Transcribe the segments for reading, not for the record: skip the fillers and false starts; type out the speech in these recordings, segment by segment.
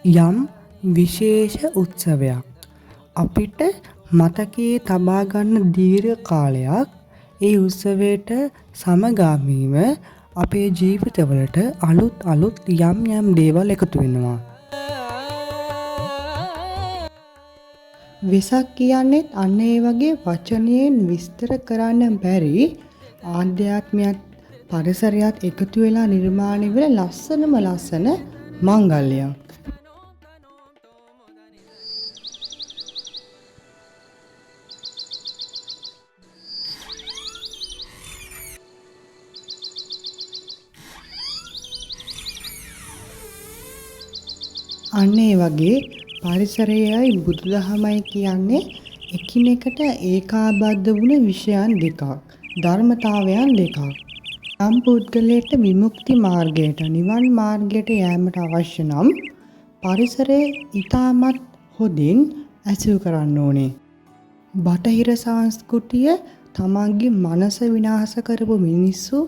යම් විශේෂ උත්සවයක් අපිට මතකයේ තබා ගන්න දීර්ඝ කාලයක් ඒ උත්සවයට සමගාමීව අපේ ජීවිතවලට අලුත් යම් දේවල් එකතු වෙනවා. වෙසක් කියන්නේත් අන්න ඒ වගේ වචනයෙන් විස්තර කරන්න බැරි ආධ්‍යාත්මයත් පරිසරයත් එකතු වෙලා නිර්මාණය වෙන ලස්සන මංගල්‍යයක්. අන්න ඒ වගේ පරිසරයයි බුදුදහමයි කියන්නේ එකිනෙකට ඒකාබද්ධ වුණ විෂයන් දෙකක්, ධර්මතාවයන් දෙකක්. යම් පුද්ගලයාට විමුක්ති මාර්ගයට, නිවන් මාර්ගයට යෑමට අවශ්‍ය නම් පරිසරය ඊටමත් හොඳින් ඇසුරු කරන්න ඕනේ. බටහිර සංස්කෘතිය තමන්ගේ මනස විනාශ කරපු මිනිස්සු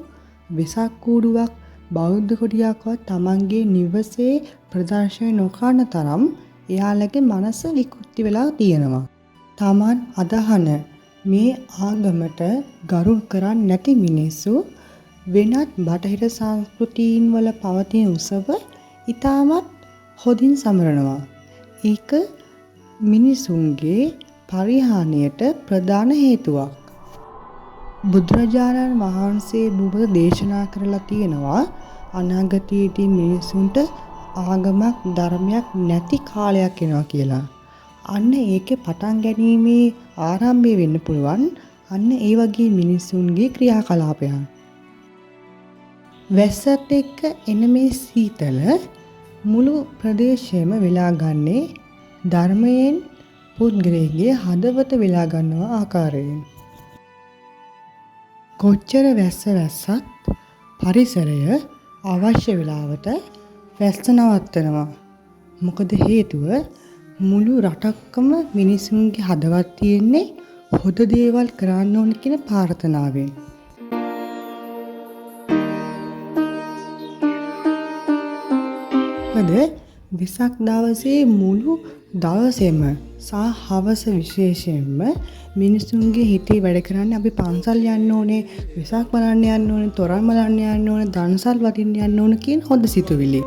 වෙසක් කූඩුවක් බෞද්ධ කොටියක්වත් තමන්ගේ නිවසේ ප්‍රදර්ශනය නොකරන තරම් එයාලගේ මනස විකෘති වෙලා තියෙනවා. තමන් අදහන මේ ආගමට ගරු කරන්නේ නැති මිනිස්සු වෙනත් බටහිර සංස්කෘතීන් වල පවතින උසව ඊටමත් හොඳින් සමරනවා. ඒක මිනිසුන්ගේ පරිහානියට ප්‍රධාන හේතුවක්. බුදුරජාණන් වහන්සේ බුබ දේශනා කරලා තියෙනවා අනාගතයේදී මිනිසුන්ට ආගමක් ධර්මයක් නැති කාලයක් එනවා කියලා. අන්න ඒකේ පටන් ගැනීමේ ආරම්භය වෙන්න පුළුවන් අන්න ඒ වගේ මිනිසුන්ගේ ක්‍රියාකලාපයන්. වැස්සත් එක්ක එන මේ සීතල මුළු ප්‍රදේශයම වෙලා ගන්නේ ධර්මයෙන් පුද්ගලයේ හදවත වෙලා ගන්නවා ආකාරයෙන්. කොච්චර වැස්සත් පරිසරය අවශ්‍ය වෙලාවට වැස්ස නවත්තනවා. මොකද හේතුව මුළු රටක්කම මිනිසුන්ගේ හදවත් තියෙන්නේ හොඳ දේවල් කරන්න ඕන කියන ප්‍රාර්ථනාවෙන්. වෙසක් දවසේ මුළු දවසේම සහ හවස විශේෂයෙන්ම මිනිසුන්ගේ හිතේ වැඩ කරන්නේ අපි පන්සල් යන්න ඕනේ, වෙසක් බලන්න යන්න ඕනේ, තොරන් බලන්න යන්න ඕනේ, දන්සල් වදින්න යන්න ඕනේ කියන හොඳ සිතුවිලි.